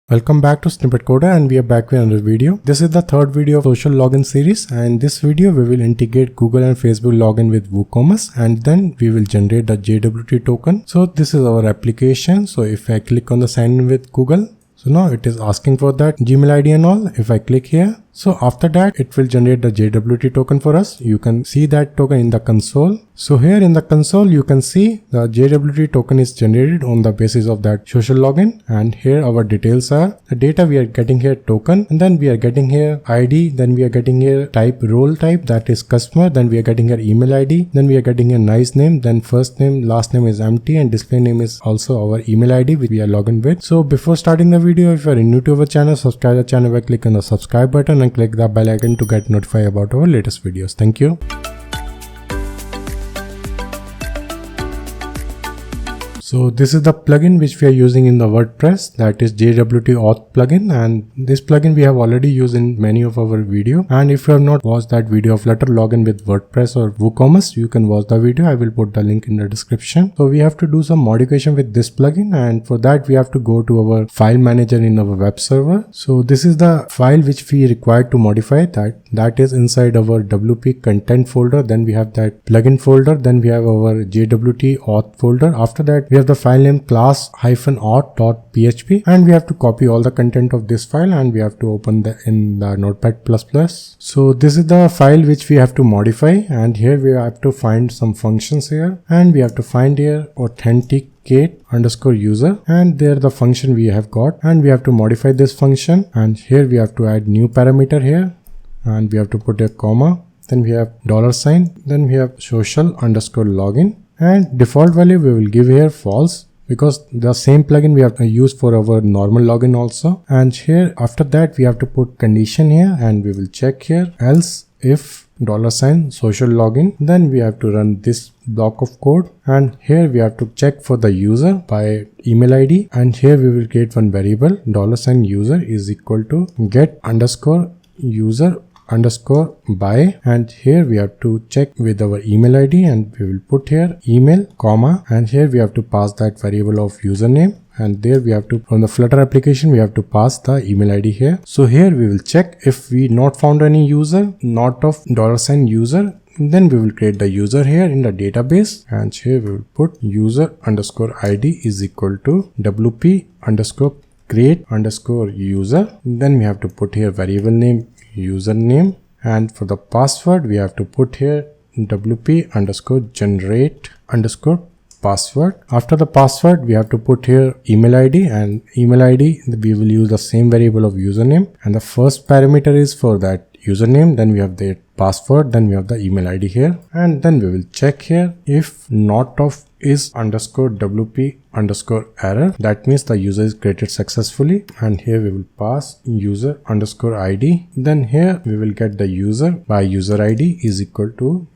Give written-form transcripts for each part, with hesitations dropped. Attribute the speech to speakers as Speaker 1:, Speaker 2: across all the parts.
Speaker 1: Welcome back to Snippet Coder, and we are back with another video. This is the third video of social login series, and this video we will integrate Google and Facebook login with WooCommerce, and then we will generate the JWT token. So this is our application. So if I click on the sign in with Google, so now it is asking for that Gmail ID and all. If I click here, so after that it will generate the JWT token for us. You can see that token in the console. So here in the console you can see the JWT token is generated on the basis of that social login, and here our details are the data we are getting here token, and then we are getting here ID, then we are getting here type role type, that is customer, then we are getting here email ID, then we are getting a nice name, then first name, last name is empty, and display name is also our email ID which we are logged in with. So before starting the video, if you are new to our channel, subscribe the channel by clicking on the subscribe button and click the bell icon to get notified about our latest videos. Thank you. So this is the plugin which we are using in the WordPress, that is JWT Auth plugin, and this plugin we have already used in many of our video. And if you have not watched that video of Flutter login with WordPress or WooCommerce, you can watch the video. I will put the link in the description. So we have to do some modification with this plugin, and for that we have to go to our file manager in our web server. So this is the file which we required to modify, that is inside our WP content folder. Then we have that plugin folder, then we have our JWT Auth folder. After that we have the file name class-auth.php, and we have to copy all the content of this file and we have to open in the Notepad++. So this is the file which we have to modify, and here we have to find some functions here, and we have to find here authenticate_user, and there the function we have got, and we have to modify this function, and here we have to add new parameter here, and we have to put a comma, then we have $, then we have social_login, and default value we will give here false, because the same plugin we have to use for our normal login also. And here after that we have to put condition here, and we will check here else if $social login, then we have to run this block of code, and here we have to check for the user by email ID, and here we will create one variable $user is equal to get_user_by, and here we have to check with our email ID, and we will put here email comma, and here we have to pass that variable of username, and there we have to, from the Flutter application, we have to pass the email ID here. So here we will check if we not found any user, not of $user, then we will create the user here in the database, and here we will put user_id is equal to wp_create_user, then we have to put here variable name username, and for the password we have to put here wp_generate_password. After the password we have to put here email ID, and email ID we will use the same variable of username, and the first parameter is for that username, then we have the password, then we have the email ID here, and then we will check here if not of is _wp_error, that means the user is created successfully, and here we will pass user_id, then here we will get the user by user ID is equal to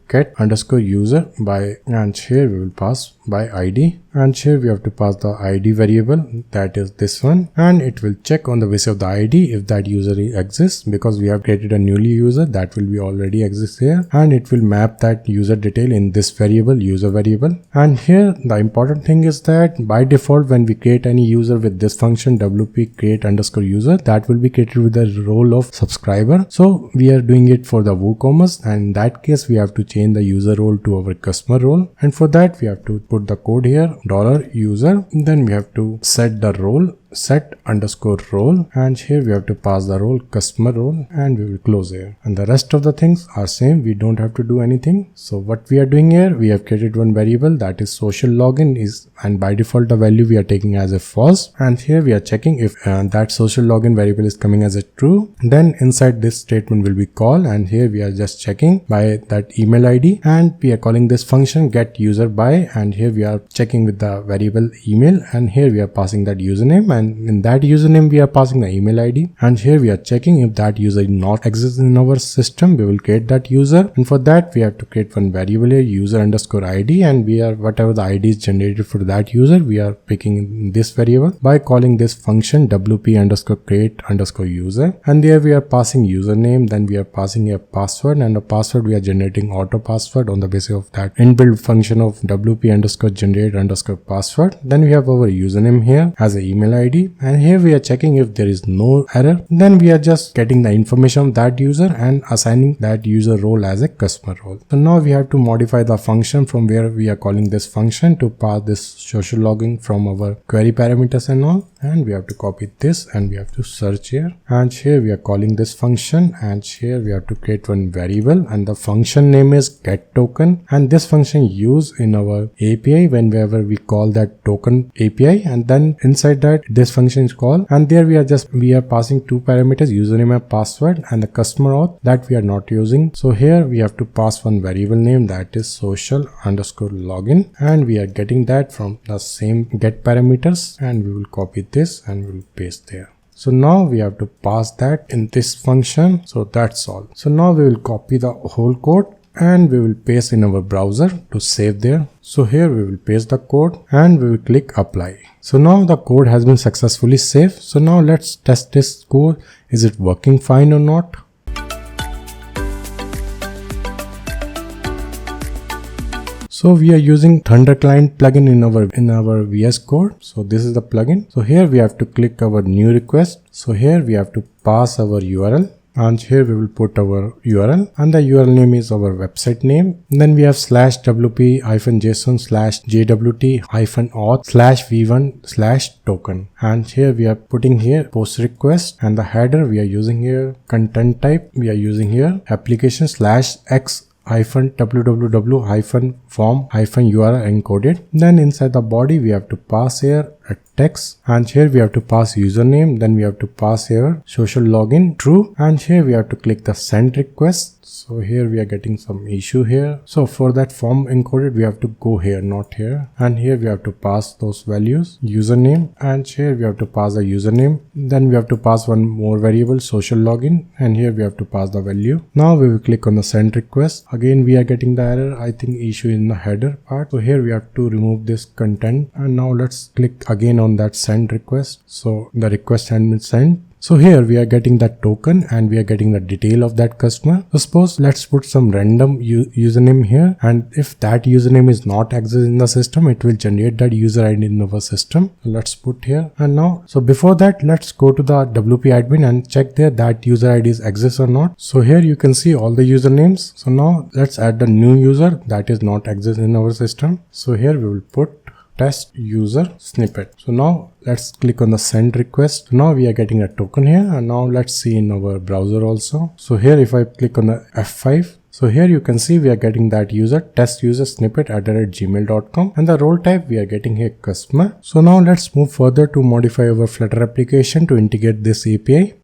Speaker 1: get_user by, and here we will pass by ID, and here we have to pass the ID variable, that is this one, and it will check on the basis of the ID if that user exists, because we have created a newly user that will be already exist here, and it will map that user detail in this variable user variable. And here the important thing is that by default when we create any user with this function wp create_user, that will be created with the role of subscriber. So we are doing it for the WooCommerce, and in that case we have to change the user role to our customer role, and for that we have to put the code here $user, then we have to set the role set_role, and here we have to pass the role customer role, and we will close here, and the rest of the things are same, we don't have to do anything. So what we are doing here, we have created one variable that is social login is, and by default the value we are taking as a false, and here we are checking if that social login variable is coming as a true, then inside this statement will be call, and here we are just checking by that email ID, and we are calling this function get user by, and here we are checking with the variable email, and here we are passing that username, and in that username we are passing the email ID, and here we are checking if that user not exists in our system, we will create that user, and for that we have to create one variable here user_id, and we are whatever the ID is generated for that user we are picking this variable by calling this function wp_create_user, and there we are passing username, then we are passing a password, and the password we are generating auto password on the basis of that inbuilt function of wp_generate_password. Then we have our username here as an email ID, ID, and here we are checking if there is no error. Then we are just getting the information of that user and assigning that user role as a customer role. So now we have to modify the function from where we are calling this function to pass this social login from our query parameters and all. And we have to copy this and we have to search here, and here we are calling this function, and here we have to create one variable, and the function name is get token, and this function used in our API whenever we call that token API, and then inside that this function is called, and there we are passing two parameters, username and password, and the customer auth that we are not using. So here we have to pass one variable name, that is social_login, and we are getting that from the same get parameters, and we will copy this and we will paste there. So now we have to pass that in this function. So that's all. So now we will copy the whole code and we will paste in our browser to save there. So here we will paste the code and we will click apply. So now the code has been successfully saved. So now let's test this code. Is it working fine or not? So we are using Thunder Client plugin in our VS Code. So this is the plugin. So here we have to click our new request. So here we have to pass our URL, and here we will put our URL, and the URL name is our website name. Then we have /wp-json/jwt-auth/v1/token, and here we are putting here post request, and the header we are using here content type we are using here application/x-www-form-URL encoded. Then inside the body we have to pass here a text, and here we have to pass username, then we have to pass here social login true, and here we have to click the send request. So here we are getting some issue here. So for that form encoded we have to go here, not here, and here we have to pass those values, username, and here we have to pass the username. Then we have to pass one more variable, social login, and here we have to pass the value. Now we will click on the send request. Again we are getting the error, I think issue in the header part. So here we have to remove this content, and now let's click again on that send request. So the request has been sent. So here we are getting that token and we are getting the detail of that customer. So suppose let's put some random username here, and if that username is not accessed in the system, it will generate that user ID in our system. So let's put here, and now so before that let's go to the WP admin and check there that user ID is exists or not. So here you can see all the usernames. So now let's add the new user that is not exist in our system. So here we will put test user snippet. So now let's click on the send request. Now we are getting a token here, and now let's see in our browser also. So here if I click on the F5, so here you can see we are getting that user test user snippet @gmail.com, and the role type we are getting here customer. So now let's move further to modify our Flutter application to integrate this API.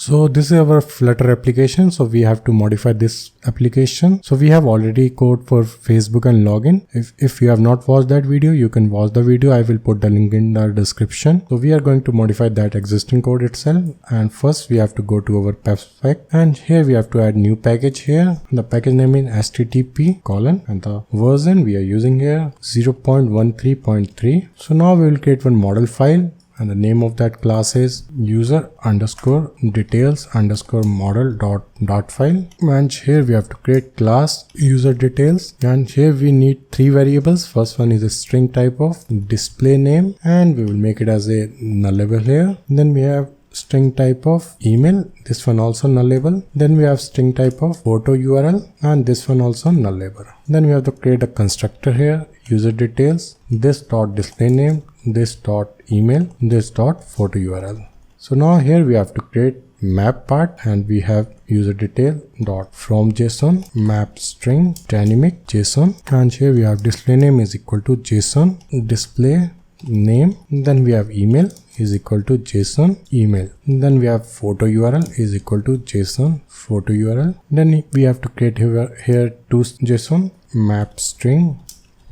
Speaker 1: So this is our Flutter application. So we have to modify this application. So we have already code for Facebook and login. If you have not watched that video, you can watch the video. I will put the link in the description. So we are going to modify that existing code itself. And first we have to go to our PEP, and here we have to add new package here. The package name is http:, and the version we are using here 0.13.3. So now we will create one model file, and the name of that class is user_details_model.file, and here we have to create class user details, and here we need three variables. First one is a string type of display name, and we will make it as a nullable here. Then we have string type of email, this one also nullable. Then we have string type of photo URL, and this one also nullable. Then we have to create a constructor here, user details, this dot display name, this dot email, this dot photo URL. So now here we have to create map part, and we have user detail dot from JSON map string dynamic JSON, and here we have display name is equal to JSON display name. Then we have email is equal to JSON email. Then we have photo URL is equal to JSON photo URL. Then we have to create here two JSON map string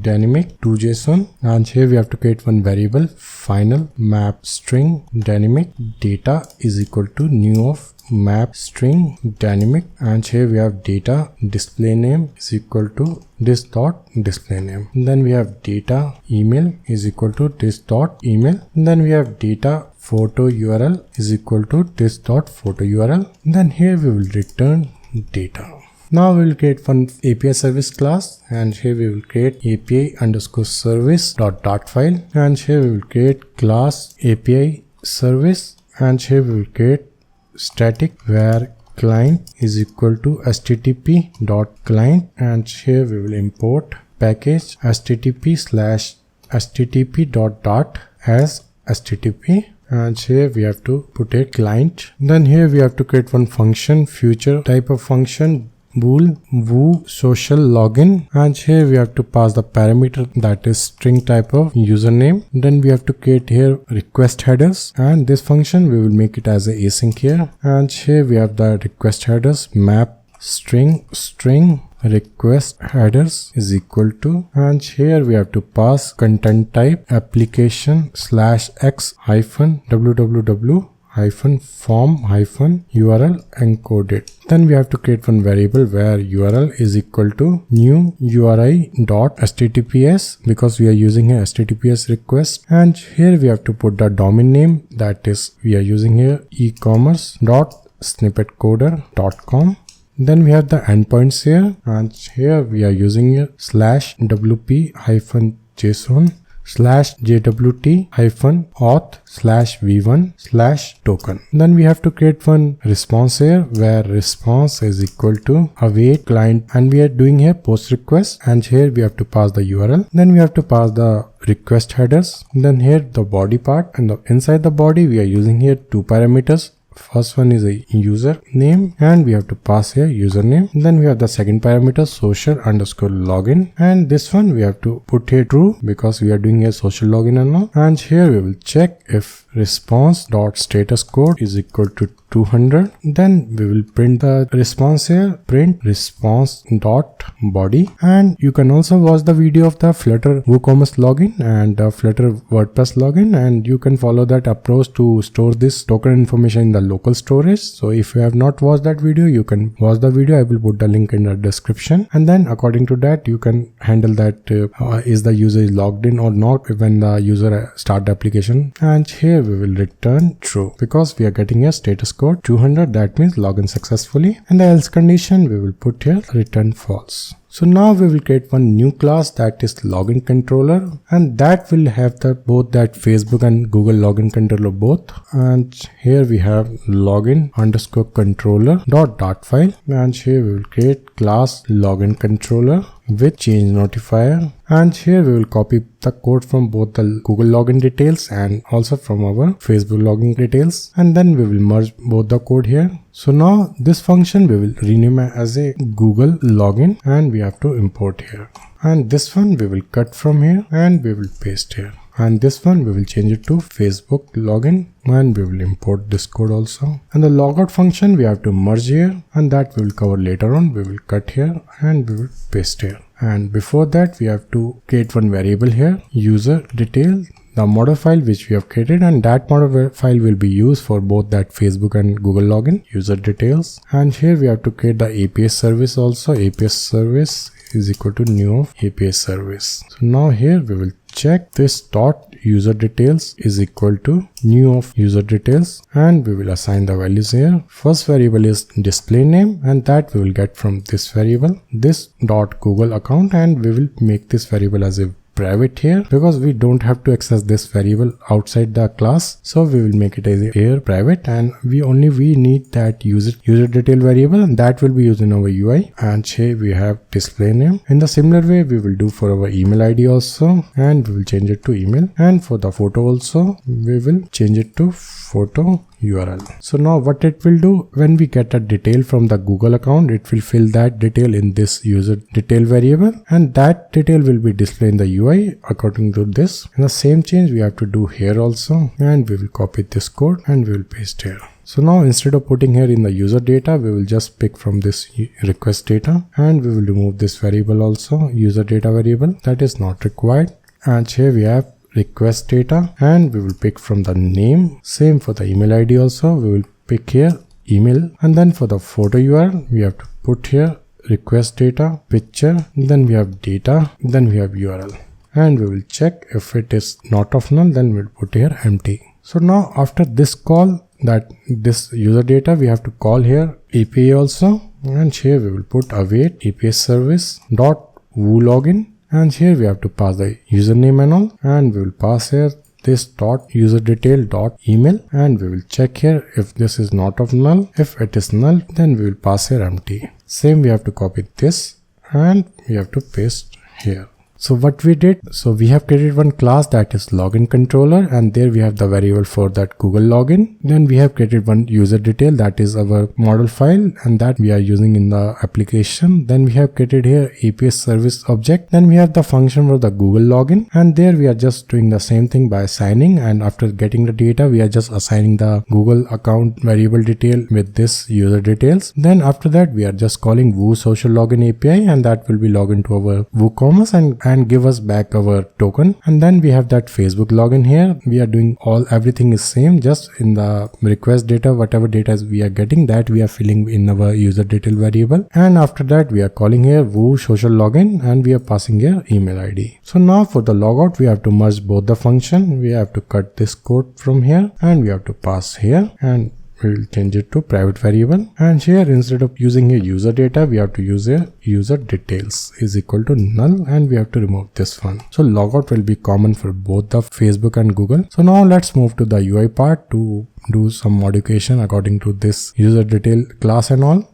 Speaker 1: dynamic to JSON, and here we have to create one variable final map string dynamic data is equal to new of map string dynamic, and here we have data display name is equal to this dot display name. Then we have data email is equal to this dot email. Then we have data photo URL is equal to this dot photo URL. Then here we will return data. Now we will create one API service class, and here we will create API underscore service dot file, and here we will create class API service, and here we will create static where client is equal to http dot client, and here we will import package http dot as http, and here we have to put a client. Then here we have to create one function, future type of function, bool woo social login, and here we have to pass the parameter that is string type of username. Then we have to create here request headers, and this function we will make it as a async here, and here we have the request headers map string request headers is equal to, and here we have to pass content type application /x www form URL encoded. Then we have to create one variable where URL is equal to new URI dot HTTPS, because we are using a HTTPS request, and here we have to put the domain name, that is we are using here ecommerce.snippetcoder.com. Then we have the endpoints here, and here we are using a /wp-json /jwt-auth/v1/token. Then we have to create one response here where response is equal to await client, and we are doing here post request, and here we have to pass the URL. Then we have to pass the request headers. Then here the body part, and inside the body we are using here two parameters. First one is a user name, and we have to pass here username. Then we have the second parameter social underscore login, and this one we have to put here true because we are doing a social login and all. And here we will check if response dot status code is equal to 200. Then we will print the response here, print response dot body. And you can also watch the video of the Flutter WooCommerce login and Flutter WordPress login, and you can follow that approach to store this token information in the local storage. So if you have not watched that video, you can watch the video. I will put the link in the description, and then according to that you can handle that is the user is logged in or not when the user start the application. And here we will return true because we are getting a status code 200, that means login successfully, and the else condition we will put here return false. So now we will create one new class, that is login controller, and that will have the both that Facebook and Google login controller both. And here we have login underscore controller dot file, and here we will create class login controller with change notifier, and here we will copy the code from both the Google login details and also from our Facebook login details, and then we will merge both the code here. So now this function we will rename as a Google login, and we have to import here, and this one we will cut from here and we will paste here, and this one we will change it to Facebook login, and we will import this code also. And the logout function we have to merge here, and that we will cover later on. We will cut here and we will paste here. And before that we have to create one variable here, user detail, the model file which we have created, and that model file will be used for both that Facebook and Google login user details. And here we have to create the API service also. API service is equal to new of API service. So now here we will check this dot user details is equal to new of user details, and we will assign the values here. First variable is display name, and that we will get from this variable, this dot Google account, and we will make this variable as a private here because we don't have to access this variable outside the class. So we will make it as a here private, and we need that user detail variable, and that will be used in our UI. And here we have display name. In the similar way we will do for our email ID also, and we will change it to email, and for the photo also we will change it to photo URL. So now what it will do, when we get a detail from the Google account, it will fill that detail in this user detail variable, and that detail will be displayed in the UI according to this. And the same change we have to do here also, and we will copy this code and we will paste here. So now instead of putting here in the user data, we will just pick from this request data, and we will remove this variable also, user data variable, that is not required. And here we have request data, and we will pick from the name. Same for the email ID also, we will pick here email, and then for the photo URL we have to put here request data picture, then we have data, then we have URL, and we will check if it is not of null, then we'll put here empty. So now after this call, that this user data we have to call here API also, and here we will put await API service dot woo login, and here we have to pass the username and all, and we will pass here this dot user detail dot email, and we will check here if this is not of null. If it is null, then we will pass here empty. Same, we have to copy this and we have to paste here. So what we did, so we have created one class that is login controller, and there we have the variable for that Google login. Then we have created one user detail that is our model file, and that we are using in the application. Then we have created here API service object. Then we have the function for the Google login, and there we are just doing the same thing by assigning, and after getting the data we are just assigning the Google account variable detail with this user details. Then after that we are just calling Woo social login API, and that will be logged to our WooCommerce and give us back our token. And then we have that Facebook login here. We are doing everything is same, just in the request data, whatever data we are getting, that we are filling in our user detail variable. And after that we are calling here Woo social login, and we are passing here email ID. So now for the logout we have to merge both the function. We have to cut this code from here and we have to pass here, and we will change it to private variable. And here instead of using here user data, we have to use here user details is equal to null, and we have to remove this one. So logout will be common for both the Facebook and Google. So now let's move to the UI part to do some modification according to this user detail class and all.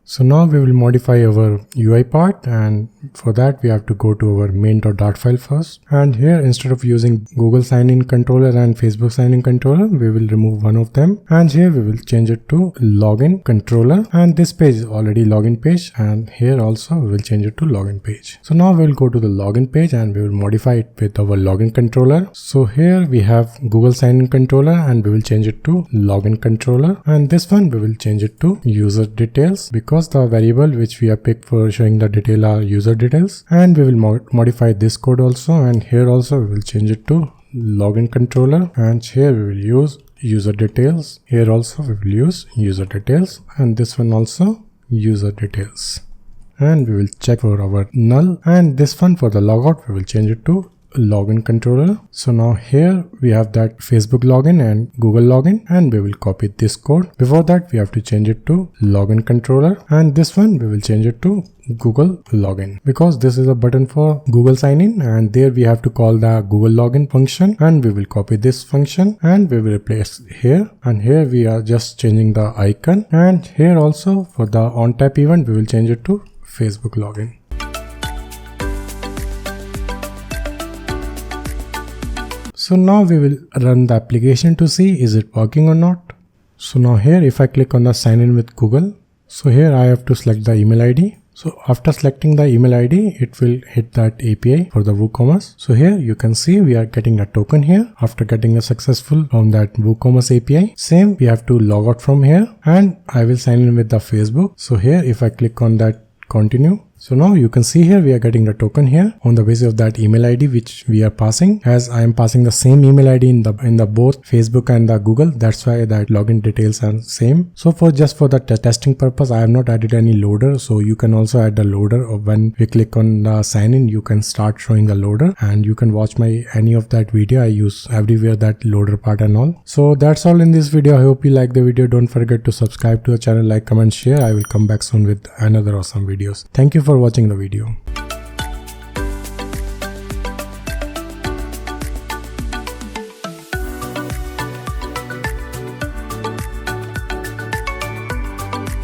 Speaker 1: So now we will modify our UI part, and for that we have to go to our main.dart file first. And here instead of using Google sign-in controller and Facebook sign-in controller, we will remove one of them, and here we will change it to login controller. And this page is already login page, and here also we will change it to login page. So now we will go to the login page and we will modify it with our login controller. So here we have Google sign-in controller, and we will change it to login controller, and this one we will change it to user details, because the variable which we have picked for showing the detail are user details. And we will modify this code also, and here also we will change it to login controller, and here we will use user details. Here also we will use user details, and this one also user details. And we will check for our null, and this one for the logout we will change it to login controller. So now here we have that Facebook login and Google login, and we will copy this code. Before that we have to change it to login controller, and this one we will change it to Google login, because this is a button for Google sign in, and there we have to call the Google login function, and we will copy this function and we will replace here. And here we are just changing the icon, and here also for the on tap event we will change it to Facebook login. So now we will run the application to see is it working or not. So now here if I click on the sign in with Google, so here I have to select the email ID. So after selecting the email ID, it will hit that API for the WooCommerce. So here you can see we are getting a token here after getting a successful from that WooCommerce API. Same, we have to log out from here, and I will sign in with the Facebook. So here if I click on that continue, so now you can see here we are getting the token here on the basis of that email ID which we are passing, as I am passing the same email ID in the both Facebook and the Google. That's why that login details are same. So for just for the testing purpose, I have not added any loader. So you can also add the loader, or when we click on the sign in, you can start showing the loader, and you can watch my any of that video. I use everywhere that loader part and all. So that's all in this video. I hope you like the video. Don't forget to subscribe to the channel, like, comment, share. I will come back soon with another awesome videos. Thank you for watching the video.